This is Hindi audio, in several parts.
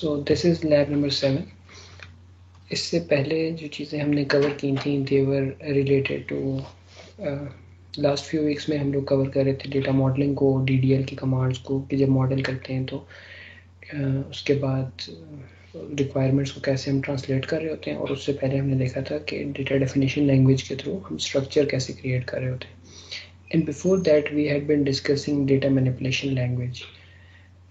So this is lab number 7। इससे पहले जो चीज़ें हमने कवर की थी they were related to last few weeks में हम लोग कवर कर रहे थे डेटा मॉडलिंग को, DDL की कमांड्स को, कि जब मॉडल करते हैं तो उसके बाद रिक्वायरमेंट्स को कैसे हम ट्रांसलेट कर रहे होते हैं, और उससे पहले हमने देखा था कि डेटा डेफिनेशन लैंग्वेज के थ्रू हम स्ट्रक्चर कैसे क्रिएट कर रहे होते हैं। And before that we had been discussing data manipulation language.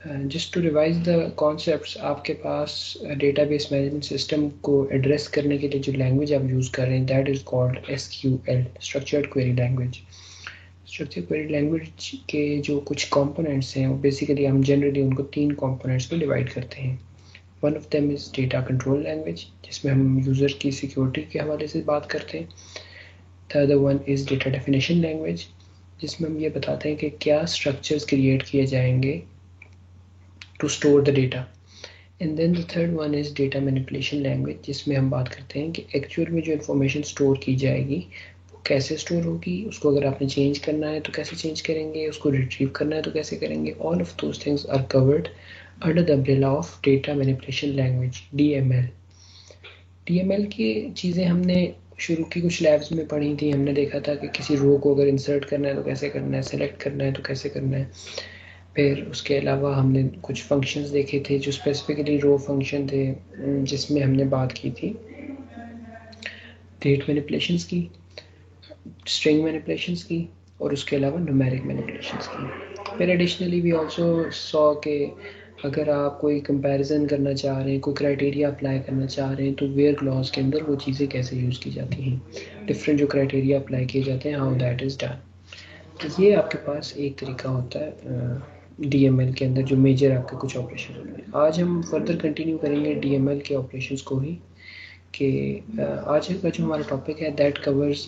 Just to revise the concepts, आपके पास डेटाबेस मैनेजमेंट सिस्टम को एड्रेस करने के लिए जो लैंग्वेज आप यूज़ कर रहे हैं that is called SQL, structured query language. Structured query language के जो कुछ कंपोनेंट्स हैं वो बेसिकली हम जनरली उनको 3 कंपोनेंट्स में डिवाइड करते हैं। One of them is data control language, जिसमें हम यूज़र की सिक्योरिटी के हवाले से बात करते हैं। The other one is data definition language, जिसमें हम ये बताते हैं कि क्या स्ट्रक्चर्स क्रिएट किए जाएंगे to store the data. And then the third one is data manipulation language, जिसमें हम बात करते हैं कि एक्चुअल में जो इन्फॉर्मेशन स्टोर की जाएगी वो कैसे स्टोर होगी, उसको अगर आपने चेंज करना है तो कैसे चेंज करेंगे, उसको रिट्रीव करना है तो कैसे करेंगे। All of those things are covered under the umbrella of data manipulation language, DML। DML की चीज़ें हमने शुरू की कुछ लैब्स में पढ़ी थी। हमने देखा था कि किसी रो को अगर इंसर्ट करना है तो कैसे करना है, सेलेक्ट करना है तो कैसे करना है। फिर उसके अलावा हमने कुछ फंक्शंस देखे थे जो स्पेसिफिकली रो फंक्शन थे, जिसमें हमने बात की थी डेट मैनिपुलेशंस की, स्ट्रिंग मैनिपुलेशंस की, और उसके अलावा न्यूमेरिक मैनिपुलेशंस की। फिर एडिशनली वी आल्सो सॉ के अगर आप कोई कंपैरिजन करना चाह रहे हैं, कोई क्राइटेरिया अप्लाई करना चाह रहे हैं, तो वेयर क्लॉज के अंदर वो चीज़ें कैसे यूज़ की जाती हैं, डिफरेंट जो क्राइटेरिया अप्लाई किए जाते हैं, हाउ दैट इज़ डन। तो ये आपके पास एक तरीका होता है DML के अंदर जो मेजर आपके कुछ ऑपरेशन होते हैं। आज हम फर्दर कंटिन्यू करेंगे DML के ऑपरेशंस को ही, कि आज का जो हमारा टॉपिक है that covers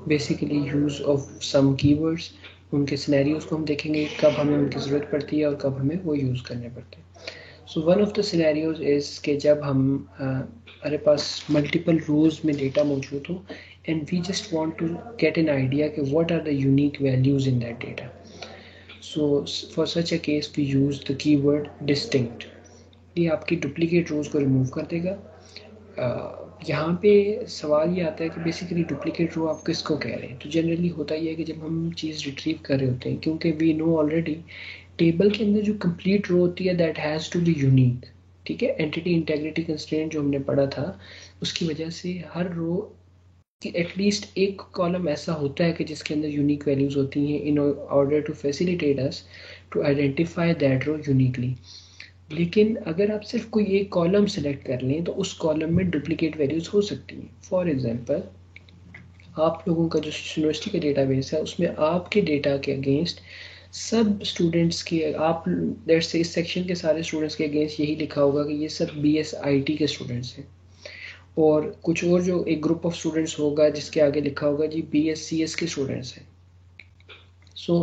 basically use of some keywords. उनके सिनेरियोज़ को हम देखेंगे, कब हमें उनकी ज़रूरत पड़ती है और कब हमें वो यूज़ करने पड़ते हैं। So one of the scenarios is कि जब हम हमारे पास मल्टीपल रोज़ में डेटा मौजूद हो and we just want to get an idea कि what are the unique values in that data. So for such a case we use the keyword distinct। ये आपकी डुप्लीकेट रोज़ को रिमूव कर देगा। यहाँ पे सवाल ये आता है कि बेसिकली डुप्लीकेट रो आप किसको कह रहे हैं। तो जनरली होता ये है कि जब हम चीज़ रिट्रीव कर रहे होते हैं, क्योंकि वी नो ऑलरेडी टेबल के अंदर जो कंप्लीट रो होती है that has to be unique. ठीक है, एंटिटी इंटेग्रिटी कंस्ट्रेंट जो हमने पढ़ा था उसकी वजह से हर रो कि एटलीस्ट एक कॉलम ऐसा होता है कि जिसके अंदर यूनिक वैल्यूज़ होती हैं in order to facilitate us to identify that row uniquely. लेकिन अगर आप सिर्फ कोई एक कॉलम सेलेक्ट कर लें तो उस कॉलम में डुप्लीकेट वैल्यूज़ हो सकती हैं। फॉर एग्जांपल, आप लोगों का जो यूनिवर्सिटी का डेटाबेस है उसमें आपके डेटा के अगेंस्ट सब स्टूडेंट्स के, आप लेट्स से इस सेक्शन के सारे स्टूडेंट्स के अगेंस्ट यही लिखा होगा कि ये सब BSIT के स्टूडेंट्स हैं, और कुछ और जो एक ग्रुप ऑफ स्टूडेंट्स होगा जिसके आगे लिखा होगा जी BSCS के स्टूडेंट्स हैं। सो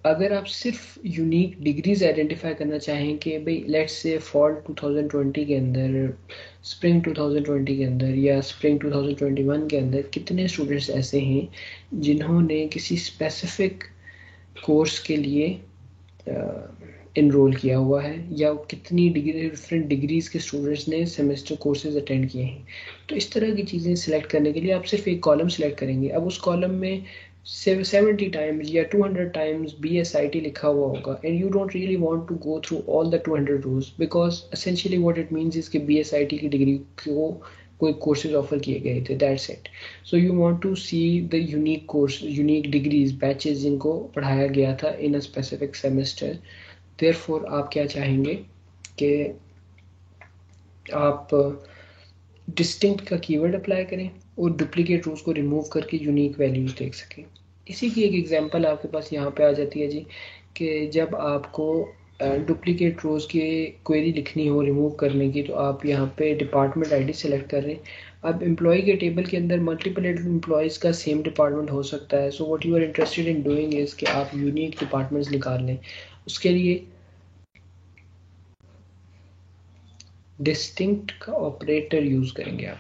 अगर आप सिर्फ यूनिक डिग्रीज आइडेंटिफाई करना चाहें कि भाई लेट्स से फॉल 2020 के अंदर, स्प्रिंग 2020 के अंदर या स्प्रिंग 2021 के अंदर कितने स्टूडेंट्स ऐसे हैं जिन्होंने किसी स्पेसिफिक कोर्स के लिए इनरोल किया हुआ है, या कितनी डिग्री डिफरेंट डिग्रीज़ के स्टूडेंट्स ने सेमेस्टर कोर्सेज अटेंड किए हैं। तो इस तरह की चीज़ें सिलेक्ट करने के लिए आप सिर्फ एक कॉलम सेलेक्ट करेंगे। अब उस कॉलम में 70 टाइम्स या 200 टाइम्स BSIT लिखा हुआ होगा, and you don't really want to go through all the 200 rows, because essentially what it means is कि BSIT की डिग्री को कोई कोर्सेज ऑफर किए गए थे, that's it. So you want to see the unique course, unique degrees, batches जिनको पढ़ाया गया था in a specific semester. Therefore आप क्या चाहेंगे कि आप डिस्टिंक्ट का कीवर्ड अप्लाई करें और डुप्लीकेट रोज को रिमूव करके यूनिक वैल्यूज देख सकें। इसी की एक एग्जांपल आपके पास यहाँ पे आ जाती है जी, कि जब आपको डुप्लीकेट रोज की क्वेरी लिखनी हो रिमूव करने की, तो आप यहाँ पे डिपार्टमेंट ID सेलेक्ट कर रहे हैं। अब एम्प्लॉय के टेबल के अंदर मल्टीपल एम्प्लॉयज़ का सेम डिपार्टमेंट हो सकता है। So what you are interested in doing is कि आप यूनिक डिपार्टमेंट्स निकाल लें। उसके लिए डिस्टिंक्ट का ऑपरेटर यूज़ करेंगे आप।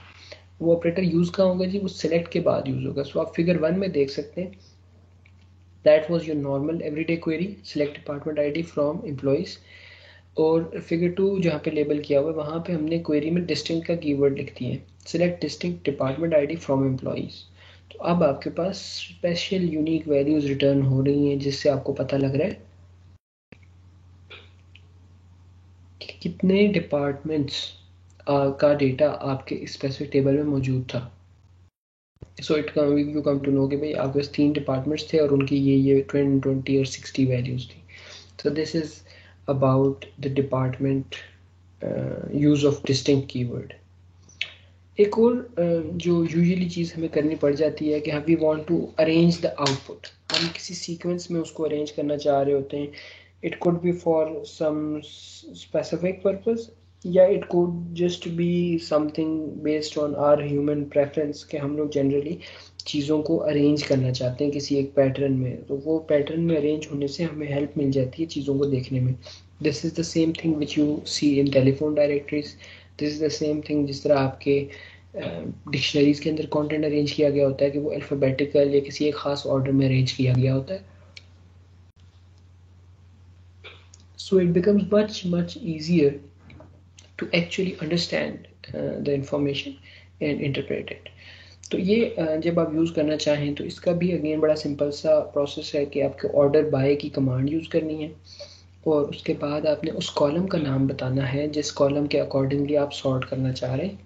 वो ऑपरेटर यूज़ कहाँ होगा जी, वो सेलेक्ट के बाद यूज़ होगा। सो आप फिगर 1 में देख सकते हैं, that was your normal everyday query, select department ID from employees. और फिगर 2 जहाँ पे लेबल किया हुआ है वहाँ पे हमने क्वेरी में डिस्टिंक्ट का कीवर्ड लिख दिए हैं, select distinct department ID from employees. तो अब आपके पास स्पेशल यूनिक वैल्यूज रिटर्न हो रही हैं, जिससे आपको पता लग रहा है कि कितने डिपार्टमेंट्स का डेटा आपके स्पेसिफिक टेबल में मौजूद था। So you come to know कि भाई आपके पास 3 डिपार्टमेंट्स थे और उनकी ये 20 और 60 वैल्यूज थी। सो this is about the department use of distinct keyword. एक और जो यूजुअली चीज़ हमें करनी पड़ जाती है कि we want to arrange the output. हम किसी सीक्वेंस में उसको अरेंज करना चाह रहे होते हैं। It could be for some specific purpose या it could just be something based on our human preference कि हम लोग जनरली चीज़ों को अरेंज करना चाहते हैं किसी एक पैटर्न में। तो वो पैटर्न में अरेंज होने से हमें हेल्प मिल जाती है चीज़ों को देखने में। This is the same thing which you see in telephone directories. This is the same thing जिस तरह आपके डिक्शनरीज के अंदर कंटेंट अरेंज किया गया होता है कि वो अल्फ़ाबेटिकल या किसी एक ख़ास ऑर्डर में अरेंज किया गया होता है। So it becomes much easier to actually understand the information and interpret it. तो ये जब आप यूज़ करना चाहें तो इसका भी अगेन बड़ा सिंपल सा प्रोसेस है कि आपको ऑर्डर बाय की कमांड यूज़ करनी है और उसके बाद आपने उस कॉलम का नाम बताना है जिस कॉलम के अकॉर्डिंगली आप सॉर्ट करना चाह रहे हैं।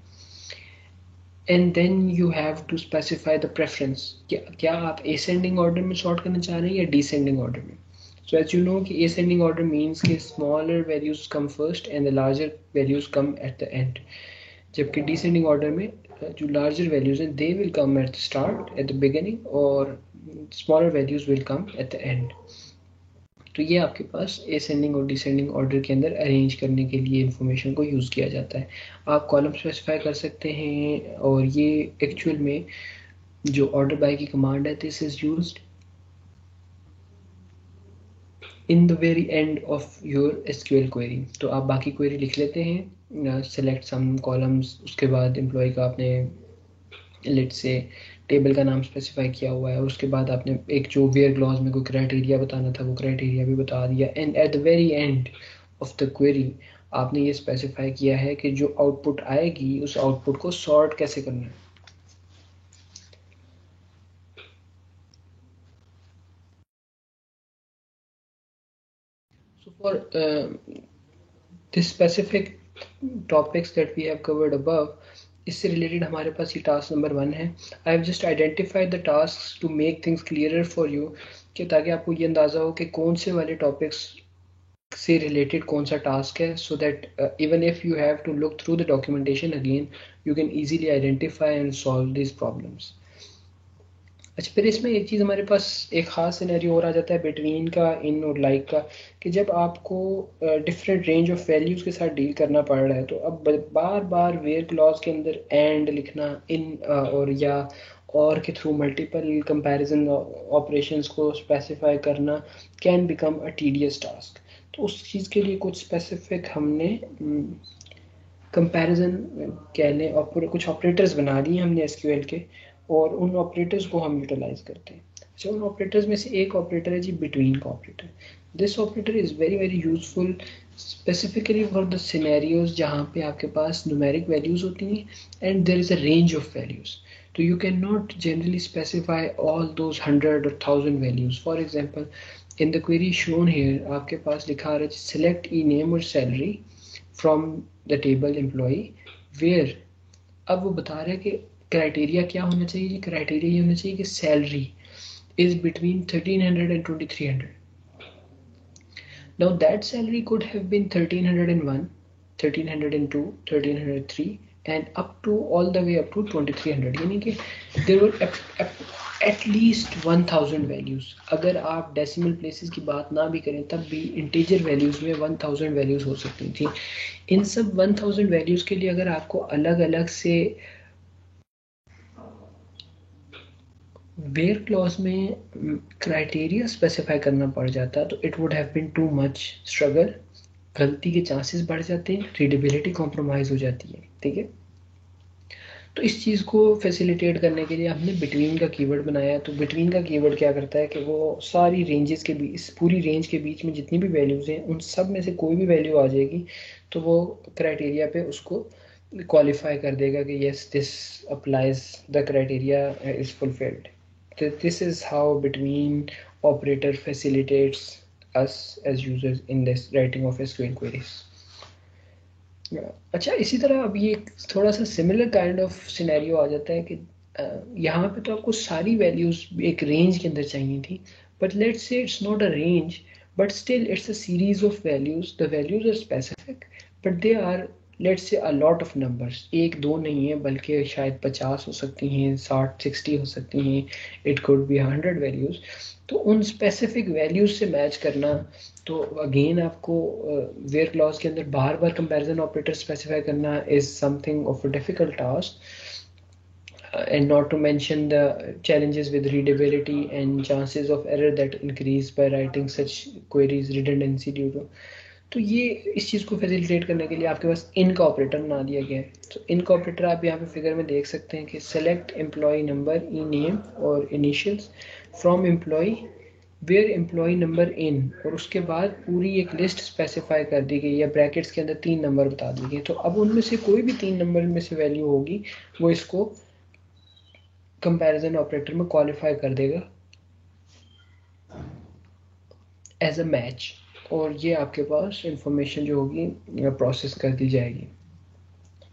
And then you have to specify the preference, क्या आप असेंडिंग ऑर्डर में सॉर्ट करना चाह रहे हैं या डिसेंडिंग ऑर्डर में। सो एज यू नो कि असेंडिंग ऑर्डर मीन्स कि smaller values come first and the larger values come at the end, जबकि डिसेंडिंग ऑर्डर में जो लार्जर वैल्यूज हैं they will come at the start at the beginning और smaller values will come at the end. तो ये आपके पास असेंडिंग और डिसेंडिंग ऑर्डर के अंदर अरेंज करने के लिए इंफॉर्मेशन को यूज़ किया जाता है। आप कॉलम स्पेसिफाई कर सकते हैं और ये एक्चुअल में जो ऑर्डर बाय की कमांड है this is used in the very end of your SQL query. तो आप बाकी क्वेरी लिख लेते हैं, सेलेक्ट सम कॉलम्स, उसके बाद एम्प्लॉय का आपने लेट से टेबल का नाम स्पेसिफाई किया हुआ है और उसके बाद आपने एक जो वेयर क्लॉज में कोई क्राइटेरिया बताना था वो क्राइटेरिया भी बता दिया। And at the very end of the query आपने ये स्पेसिफाई किया है कि जो आउटपुट आएगी उस आउटपुट को सॉर्ट कैसे करना है। So for this specific topics that we have covered above, इससे रिलेटेड हमारे पास ये टास्क नंबर 1 है। I have just identified the task to make things clearer for you, कि ताकि आपको ये अंदाज़ा हो कि कौन से वाले टॉपिक्स से रिलेटेड कौन सा टास्क है, so that even if you have to look through the documentation again you can easily identify and solve this problems. अच्छा, फिर इसमें एक चीज़ हमारे पास एक ख़ास सिनेरियो और आ जाता है बिटवीन का, इन और लाइक का, कि जब आपको डिफरेंट रेंज ऑफ वैल्यूज़ के साथ डील करना पड़ रहा है तो अब बार बार वेयर क्लॉज के अंदर एंड लिखना इन और या और के थ्रू मल्टीपल कंपैरिजन ऑपरेशंस को स्पेसिफाई करना can become a tedious task. तो उस चीज़ के लिए कुछ स्पेसिफिक हमने कंपैरिजन कह लें और कुछ ऑपरेटर्स बना लिए हमने एसक्यूएल के और उन ऑपरेटर्स को हम यूटिलाइज करते हैं। अच्छा, उन ऑपरेटर्स में से एक ऑपरेटर है जी बिटवीन का operator. This operator is very very useful specifically for the scenarios जहाँ पे आपके पास न्यूमेरिक वैल्यूज होती हैं and there is a range of values. तो you can not generally specify all those 100 or 1000 values. For example in the query shown here आपके पास लिखा आ रहा है सिलेक्ट ई नेम और salary from the table employee where. अब वो बता रहा है कि क्राइटेरिया क्या होना चाहिए जी, क्राइटेरिया ये होना चाहिए कि salary is between 1300 and 2300। Now that salary could have been 1301, 1302, 1303 and up to all the way up to 2300, यानी कि there were at least 1000 values. अगर आप डेसिमल प्लेसेस की बात ना भी करें तब भी इंटीजर वैल्यूज में 1000 वैल्यूज हो सकती थी। इन सब 1000 वैल्यूज के लिए अगर आपको अलग अलग से वेयर क्लॉज में क्राइटेरिया स्पेसिफाई करना पड़ जाता तो it would have been too much struggle, गलती के चांसेस बढ़ जाते हैं, रीडेबिलिटी कॉम्प्रोमाइज हो जाती है। ठीक है, तो इस चीज़ को फैसिलिटेट करने के लिए हमने बिटवीन का कीवर्ड बनाया। तो बिटवीन का कीवर्ड क्या करता है कि वो सारी रेंजेस के बीच, पूरी रेंज के बीच में जितनी भी वैल्यूज़ हैं उन सब में से कोई भी वैल्यू आ जाएगी तो वो क्राइटेरिया पे उसको क्वालिफाई कर देगा कि yes this applies, the criteria is fulfilled. तो this is how between operator facilitates us as users in this writing of SQL queries. अच्छा, इसी तरह अब ये थोड़ा सा सिमिलर काइंड ऑफ सिनेरियो आ जाता है कि यहाँ पे तो आपको सारी वैल्यूज एक रेंज के अंदर चाहिए थी, but let's say it's not a range but still it's a series of values, the values are specific but they are let's say a lot of numbers, एक दो नहीं है बल्कि शायद 50 हो सकती हैं, 60 हो सकती हैं, इट कुड बी 100 वैल्यूज। तो उन स्पेसिफिक वैल्यूज से मैच करना, तो अगेन आपको वेयर क्लॉज के अंदर बार बार कंपैरिजन ऑपरेटर स्पेसिफाई करना is something of a difficult task, and not to mention the challenges with readability and chances of error that increase by writing such queries, redundancy due to। तो ये इस चीज़ को फैसिलिटेट करने के लिए आपके पास इन का ऑपरेटर बना दिया गया है। तो इन का ऑपरेटर आप यहाँ पे फिगर में देख सकते हैं कि select employee number E name और initials from employee where employee number in, और उसके बाद पूरी एक लिस्ट स्पेसिफाई कर दी गई है, ब्रैकेट्स के अंदर 3 नंबर बता दिए गए। तो अब उनमें से कोई भी 3 नंबर में से वैल्यू होगी वो इसको कंपैरिजन ऑपरेटर में क्वालिफाई कर देगा एज अ मैच, और ये आपके पास इंफॉर्मेशन जो होगी प्रोसेस कर दी जाएगी।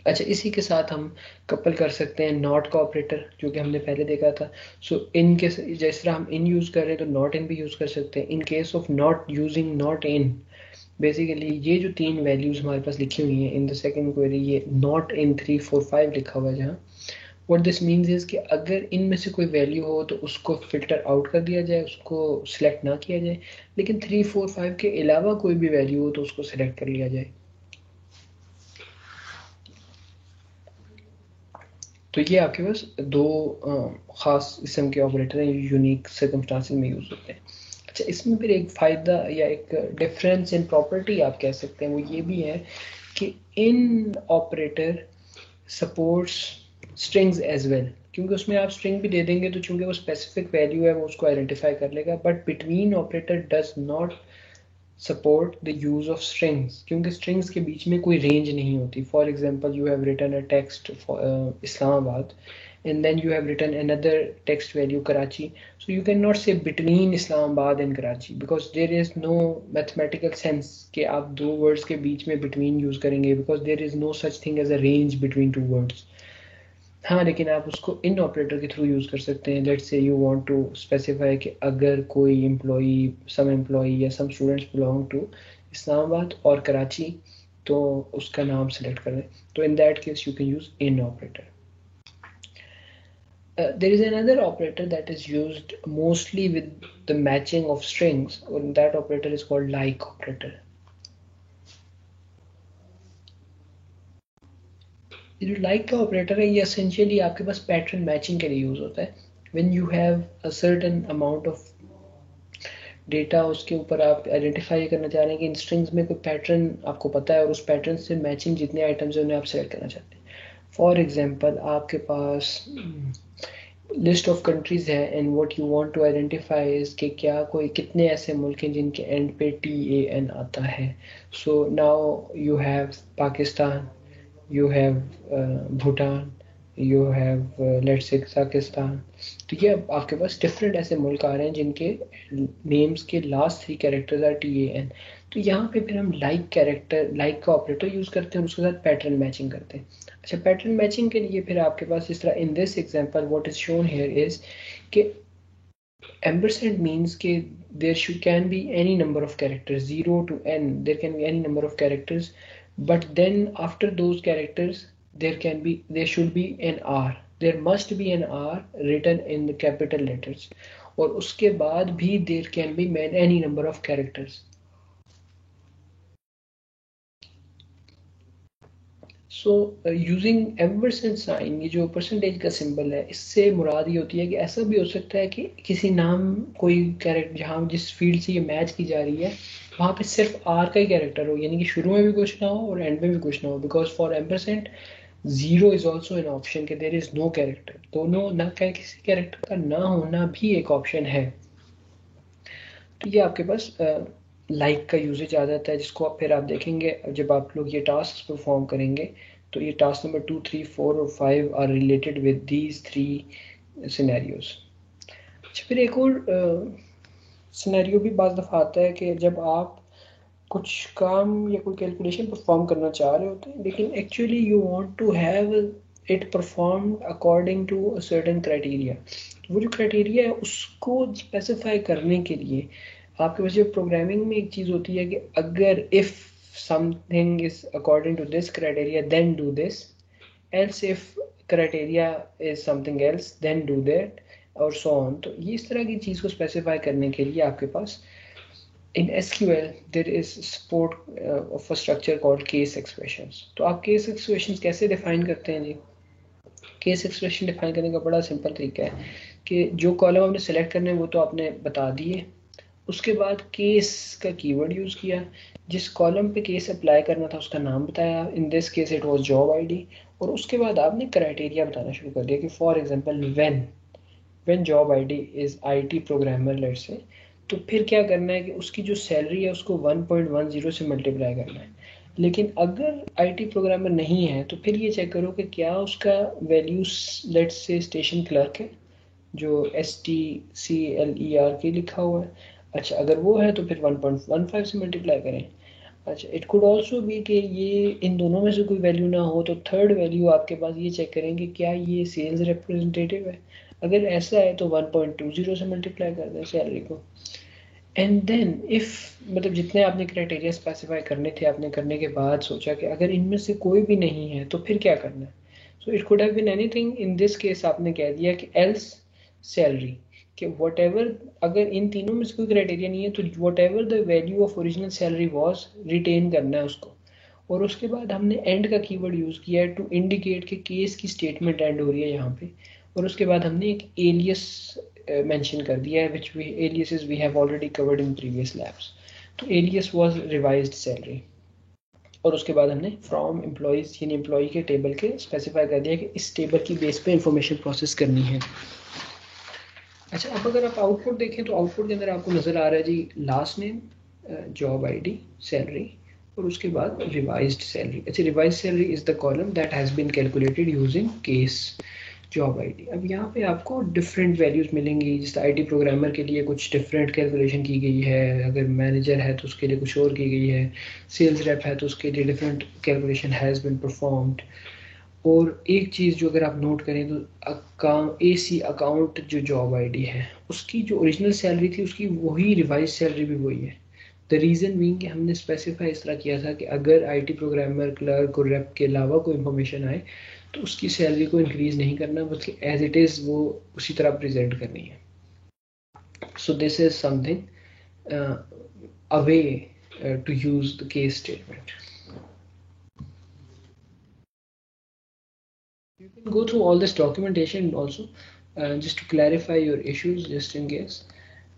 अच्छा, इसी के साथ हम कपल कर सकते हैं नॉट का ऑपरेटर जो कि हमने पहले देखा था। सो इन के जिस तरह हम इन यूज़ कर रहे हैं तो नॉट इन भी यूज़ कर सकते हैं। In case of not using not in, basically ये जो 3 वैल्यूज़ हमारे पास लिखी हुई हैं इन द सेकंड क्वेरी, ये नॉट इन 3 4 5 लिखा हुआ है जहाँ, व्हाट दिस मीन्स इज कि अगर इनमें से कोई वैल्यू हो तो उसको फिल्टर आउट कर दिया जाए, उसको सिलेक्ट ना किया जाए, लेकिन 3 4 5 के अलावा कोई भी वैल्यू हो तो उसको सिलेक्ट कर लिया जाए। तो ये आपके पास दो ख़ास किस्म के ऑपरेटर हैं, यूनिक सर्कमस्टांसेस में यूज़ होते हैं। अच्छा, इसमें फिर एक फ़ायदा या एक डिफरेंस इन प्रॉपर्टी आप कह सकते हैं, वो ये भी है कि in operator supports strings as well, क्योंकि उसमें आप स्ट्रिंग भी दे देंगे तो चूंकि वो स्पेसिफिक वैल्यू है वो उसको आइडेंटिफाई कर लेगा, but between operator does not support the use of strings, क्योंकि स्ट्रिंग्स के बीच में कोई रेंज नहीं होती। For example, you have written a text Islamabad and then you have written another text value Karachi, so you cannot say between Islamabad and Karachi because there is no mathematical sense कि आप दो words के बीच में between use करेंगे, because there is no such thing as a range between two words। हाँ, लेकिन आप उसको इन ऑपरेटर के थ्रू यूज़ कर सकते हैं। Let's say you want to specify कि अगर कोई एम्प्लॉई, सम एम्प्लॉई या some students belong to Islamabad और कराची, तो उसका नाम सेलेक्ट करें, तो in that case you can use in operator. There is another operator that is used mostly with the matching of strings, and that operator is called like operator। ये जो like का ऑपरेटर है ये essentially आपके पास पैटर्न मैचिंग के लिए यूज होता है। when you have a certain amount of data, उसके ऊपर आप आइडेंटिफाई करना चाह रहे हैं कि इन स्ट्रिंग्स में कोई पैटर्न आपको पता है और उस पैटर्न से मैचिंग जितने आइटम्स हैं उन्हें आप सेलेक्ट करना चाहते हैं। फॉर एग्जांपल, आपके पास लिस्ट ऑफ कंट्रीज है and what you want to identify is कि क्या कोई कितने ऐसे मुल्क हैं जिनके एंड पे TAN आता है। So now you have Pakistan, you have Bhutan, you have let's say Kazakhstan। तो ये आपके पास डिफरेंट ऐसे मुल्क आ रहे हैं जिनके नेम्स के लास्ट 3 कैरेक्टर्स आर TAN। तो यहाँ पे फिर हम लाइक कैरेक्टर, लाइक का ऑपरेटर यूज़ करते हैं और उसके साथ पैटर्न मैचिंग करते हैं। अच्छा, पैटर्न मैचिंग के लिए फिर आपके पास इस तरह in this example what is shown here is कि ampersand means कि there can be any number of characters, 0 to n, there can be any number of characters, but then after those characters there should be an R, there must be an R written in the capital letters, और उसके बाद भी there can be any number of characters। So using ampersand sign, ये जो परसेंटेज का सिंबल है, इससे मुराद ये होती है कि ऐसा भी हो सकता है कि किसी नाम, कोई कैरेक्टर जहाँ जिस फील्ड से ये मैच की जा रही है वहाँ पे सिर्फ R का ही कैरेक्टर हो, यानी कि शुरू में भी कुछ ना हो और एंड में भी कुछ ना हो, because for ampersand zero is also an option कि देयर इज़ नो कैरेक्टर, दोनों ना कहीं किसी कैरेक्टर का ना होना भी एक ऑप्शन है। तो ये आपके पास लाइक का यूजेज आ जाता है, जिसको फिर आप देखेंगे जब आप लोग ये टास्क परफॉर्म करेंगे। तो ये टास्क नंबर 2, 3, 4 और 5 are related with these 3 scenarios. अच्छा, फिर एक और सिनेरियो भी बाज़ दफ़ा आता है कि जब आप कुछ काम या कोई कैलकुलेशन परफॉर्म करना चाह रहे होते हैं, लेकिन actually you want to have it perform according to a certain criteria. वो जो क्राइटेरिया है उसको स्पेसिफाई करने के लिए आपके पास जो प्रोग्रामिंग में एक चीज़ होती है कि अगर if something is according to this criteria then do this, else if criteria is something else then do that और so on। तो ये इस तरह की चीज़ को स्पेसिफाई करने के लिए आपके पास in SQL there is support of a structure called case expressions। तो आप case expressions कैसे डिफाइन करते हैं जी? केस एक्सप्रेशन डिफाइन करने का बड़ा सिंपल तरीका है कि जो कॉलम आपने सेलेक्ट करने हैं वो तो आपने बता दिए, उसके बाद केस का कीवर्ड यूज़ किया, जिस कॉलम पे केस अप्लाई करना था उसका नाम बताया, इन this case it was job ID, और उसके बाद आपने क्राइटेरिया बताना शुरू कर दिया कि for example when job ID is IT programmer let's say, तो फिर क्या करना है कि उसकी जो सैलरी है उसको 1.10 से मल्टीप्लाई करना है। लेकिन अगर आईटी प्रोग्रामर नहीं है तो फिर ये चेक करो कि क्या उसका value let's say station clerk है, जो STCLERK लिखा हुआ है। अच्छा, अगर वो है तो फिर 1.15 से मल्टीप्लाई करें। अच्छा, इट कुड ऑल्सो भी कि ये इन दोनों में से कोई वैल्यू ना हो, तो थर्ड वैल्यू आपके पास ये चेक करेंगे क्या ये सेल्स रिप्रेजेंटेटिव है। अगर ऐसा है तो 1.20 से मल्टीप्लाई कर दें सैलरी को। एंड देन इफ़ मतलब जितने आपने क्राइटेरिया स्पेसिफाई करने थे आपने करने के बाद सोचा कि अगर इनमें से कोई भी नहीं है तो फिर क्या करना है। So it could have been anything, in this case आपने कह दिया कि एल्स सैलरी, कि वट एवर, अगर इन तीनों में से कोई क्राइटेरिया नहीं है तो what ever the value of original salary was written करना है उसको। और उसके बाद हमने एंड का कीवर्ड यूज़ किया है टू इंडिकेट कि केस की स्टेटमेंट एंड हो रही है यहाँ पे। और उसके बाद हमने एक एलियस मेंशन कर दिया है, which we aliases we have already covered in previous labs. तो एलियस वाज रिवाइज्ड सैलरी। और उसके बाद हमने फ्रॉम एम्प्लॉयज़ यानी एम्प्लॉय के टेबल के स्पेसिफाई कर दिया कि इस टेबल की बेस पे इंफॉर्मेशन प्रोसेस करनी है। अच्छा, अब अगर आप आउटपुट देखें तो आउटपुट के अंदर आपको नज़र आ रहा है जी last name, job ID, salary, और उसके बाद रिवाइज्ड सैलरी। अच्छा, revised salary is the column that has been calculated using case job ID. अब यहाँ पे आपको डिफरेंट वैल्यूज़ मिलेंगी, जैसे आईटी प्रोग्रामर के लिए कुछ डिफरेंट कैलकुलेशन की गई है, अगर मैनेजर है तो उसके लिए कुछ और की गई है, सेल्स रेप है तो उसके लिए different calculation has been performed. और एक चीज़ जो अगर आप नोट करें तो अकाउंट AC अकाउंट जो जॉब आईडी है उसकी जो ओरिजिनल सैलरी थी उसकी वही रिवाइज सैलरी भी वही है। द रीज़न बीइंग कि हमने स्पेसिफाई इस तरह किया था कि अगर आईटी प्रोग्रामर, क्लर्क और रेप के अलावा कोई इन्फॉर्मेशन आए तो उसकी सैलरी को इंक्रीज़ नहीं करना, बल्कि एज इट इज़ वो उसी तरह प्रेजेंट करनी है। So this is something a way to use the case statement. You can go through all this documentation also, just to clarify your issues just in case।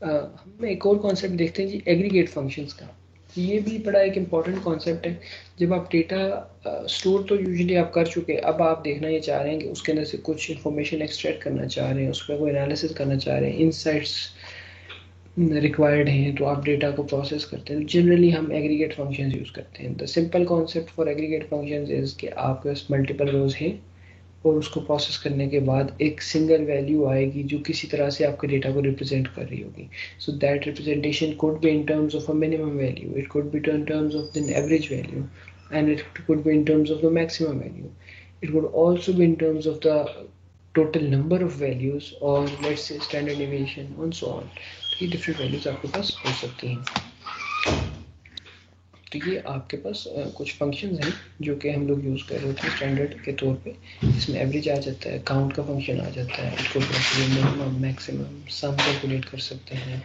हम एक और कॉन्सेप्ट देखते हैं जी, एग्रीगेट फंक्शंस का। ये भी बड़ा एक इम्पॉर्टेंट कॉन्सेप्ट है। जब आप डेटा स्टोर तो यूजुअली आप कर चुके हैं, अब आप देखना ये चाह रहे हैं कि उसके अंदर से कुछ इन्फॉर्मेशन एक्सट्रैक्ट करना चाह रहे हैं, उस पर कोई एनालिसिस करना चाह रहे हैं, इनसाइट्स रिक्वायर्ड हैं, तो आप डेटा को प्रोसेस करते हैं। जनरली हम एग्रीगेट फंक्शंस यूज़ करते हैं। The simple concept for aggregate functions is कि आपके पास मल्टीपल रोज हैं और उसको प्रोसेस करने के बाद एक सिंगल वैल्यू आएगी जो किसी तरह से आपके डेटा को रिप्रेजेंट कर रही होगी। So that representation could be in terms of a minimum value, it could be in terms of the average value, and it could be in terms of the maximum value. It could also be in terms of the total number of values और let's say standard deviation and so on. तो ये डिफरेंट वैल्यूज आपके पास हो सकती हैं। तो ये आपके पास कुछ फंक्शंस हैं जो कि हम लोग यूज़ कर रहे होते हैं स्टैंडर्ड के तौर पे। इसमें एवरेज आ जाता है, काउंट का फंक्शन आ जाता है, इसको मिनिमम मैक्सिमम सम कैलकुलेट कर सकते हैं।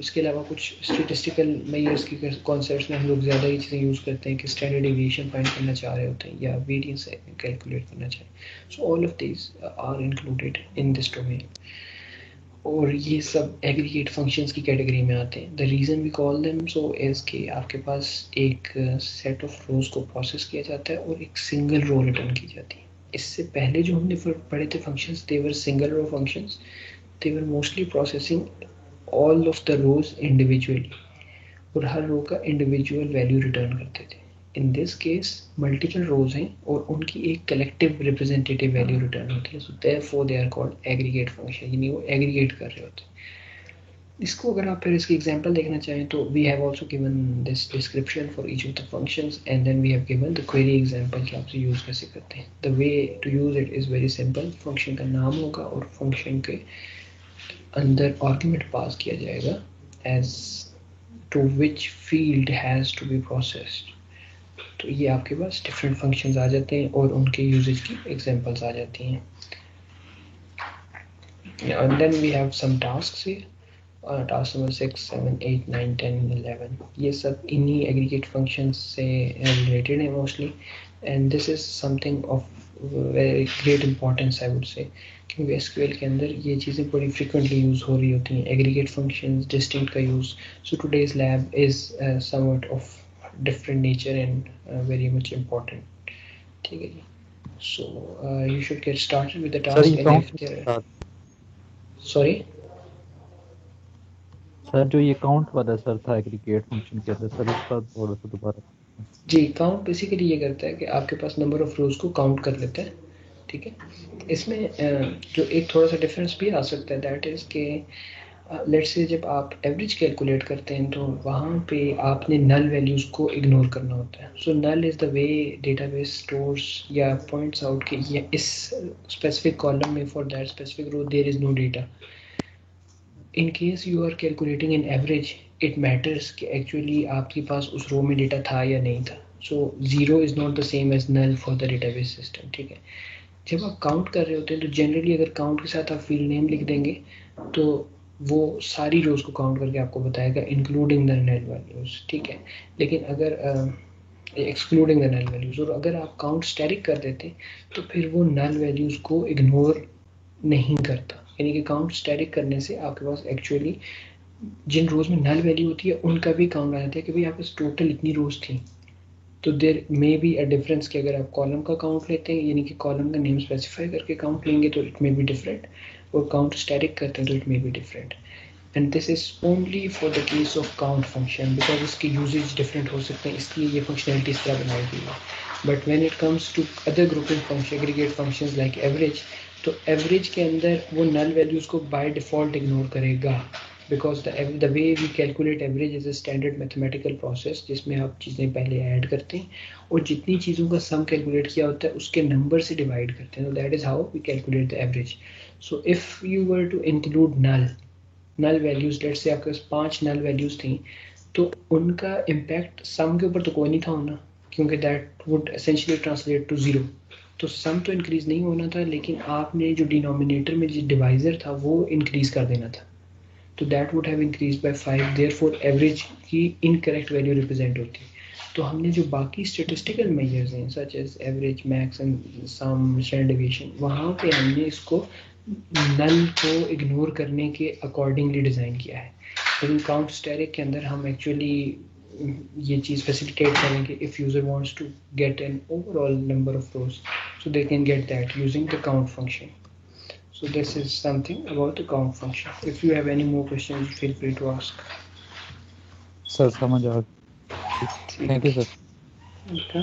इसके अलावा कुछ स्टेटिस्टिकल मेजर्स की कॉन्सेप्ट्स में हम लोग ज़्यादा ये चीज़ें यूज़ करते हैं कि स्टैंडर्ड डेविएशन फाइंड करना चाह रहे होते हैं या वेरिएंस कैलकुलेट करना चाहें। So all of these are included in this domain. और ये सब एग्रीगेट फंक्शंस की कैटेगरी में आते हैं. The reason we call them so is कि आपके पास एक सेट ऑफ रोज़ को प्रोसेस किया जाता है और एक सिंगल रो रिटर्न की जाती है. इससे पहले जो हमने पढ़े थे functions, they were single row functions. They were mostly processing all of the rows individually और हर रो का इंडिविजुअल वैल्यू रिटर्न करते थे. In this case multiple rows हैं और उनकी एक कलेक्टिव रिप्रेजेंटेटिव वैल्यू रिटर्न होती है. So therefore they are called aggregate function, यानी वो एग्रीगेट कर रहे होते हैं. इसको अगर आप फिर इसकी एग्जांपल देखना चाहें तो we have also given this description for each of the functions and then we have given the query example कि आप इसे यूज़ कैसे करते हैं. The way to use it is very simple. Function का नाम होगा और फंक्शन के अंदर आर्गुमेंट पास किया जाएगा as to which field has to be processed. तो ये आपके पास डिफरेंट फंक्शंस आ जाते हैं और उनके यूजेज की एग्जांपल्स आ जाती हैं. And then we have some tasks here. Task number 6, 7, 8, 9, 10, 11 ये सब इन्हीं एग्रीगेट फंक्शंस से रिलेटेड है mostly. And this is something of very great importance I would say, क्योंकि एसक्यूएल के अंदर ये चीज़ें बड़ी फ्रिक्वेंटली यूज़ हो रही होती हैं. एग्रीगेट फंक्शंस डिस्टिंक्ट का use. So today's lab is somewhat of different nature and very much important. ठीक है जी. So you should get started with the sir task. ये And if count there, sorry, sir जो ये काउंट वाला सर था एग्रीगेट फंक्शन के अंदर, सर इसका थोड़ा सा दोबारा. जी काउंट बेसिकली ये करता है कि आपके पास नंबर ऑफ रोज को काउंट कर लेता है. ठीक है. इसमें जो एक थोड़ा सा डिफरेंस भी आ सकता है, दैट इज़ के लेट्स से जब आप एवरेज कैलकुलेट करते हैं तो वहाँ पे आपने नल वैल्यूज़ को इग्नोर करना होता है. So null is the way database stores या पॉइंट्स आउट कि ये इस स्पेसिफिक कॉलम में for that specific row there is no data. In case you are calculating an average, it matters कि एक्चुअली आपके पास उस रो में डेटा था या नहीं था. So zero is not the same as null for the database system. ठीक है. जब आप काउंट कर रहे होते हैं तो जनरली अगर काउंट के साथ आप फील्ड नेम लिख देंगे तो वो सारी रोज को काउंट करके आपको बताएगा इंक्लूडिंग द नल वैल्यूज़. ठीक है. लेकिन अगर एक्सक्लूडिंग द नल वैल्यूज़, और अगर आप काउंट स्टैटिक कर देते तो फिर वो नल वैल्यूज़ को इग्नोर नहीं करता. यानी कि काउंट स्टैटिक करने से आपके पास एक्चुअली जिन रोज में नल वैल्यू होती है उनका भी काउंट आ जाता है कि भाई आपके पास टोटल इतनी रोज थी. तो देर मे बी अ डिफरेंस कि अगर आप कॉलम का काउंट लेते हैं यानी कि कॉलम का नेम स्पेसिफाई करके काउंट लेंगे तो इट मे बी डिफरेंट, और काउंट स्टैटिक करते हैं तो it may be different. And this is only for the case of count function, because इसके यूजेज डिफरेंट हो सकते हैं, इसलिए ये फंक्शनलिटी इस तरह बनाई गई है. But when it comes to other grouping function, aggregate functions like average, तो एवरेज के अंदर वो नल वैल्यूज़ को बाय डिफ़ॉल्ट इग्नोर करेगा, because the way we calculate average is a standard mathematical process जिसमें आप चीज़ें पहले ऐड करते हैं और जितनी चीज़ों का सम कैलकुलेट किया होता है उसके नंबर से डिवाइड करते हैं. तो that is how we calculate the average. So if you were to include null values, let's say आपके पास 5 नल वैल्यूज़ थी, तो उनका इम्पैक्ट सम के ऊपर तो कोई नहीं था होना, क्योंकि that would essentially translate to zero. तो सम तो इंक्रीज़ नहीं होना था, लेकिन आपने जो डिनोमिनेटर में जो डिवाइज़र था वो इंक्रीज़ कर देना था. तो that would have increase by 5, therefore average की इनकरेक्ट वैल्यू रिप्रेजेंट होती है. तो हमने जो बाकी स्टेटिस्टिकल मेजर्स हैं such as average, max and sum, standard deviation, वहाँ पे हमने इसको नल को इग्नोर करने के अकॉर्डिंगली डिज़ाइन किया है. लेकिन काउंट स्टैटिक के अंदर हम एक्चुअली ये चीज़ फैसिलिटेट करेंगे if user wants to get an overall number of rows, so they can get that using the count function. So this is something about the count function. If you have any more questions, feel free to ask. Sir समझ आ गई. Thank you sir. Okay.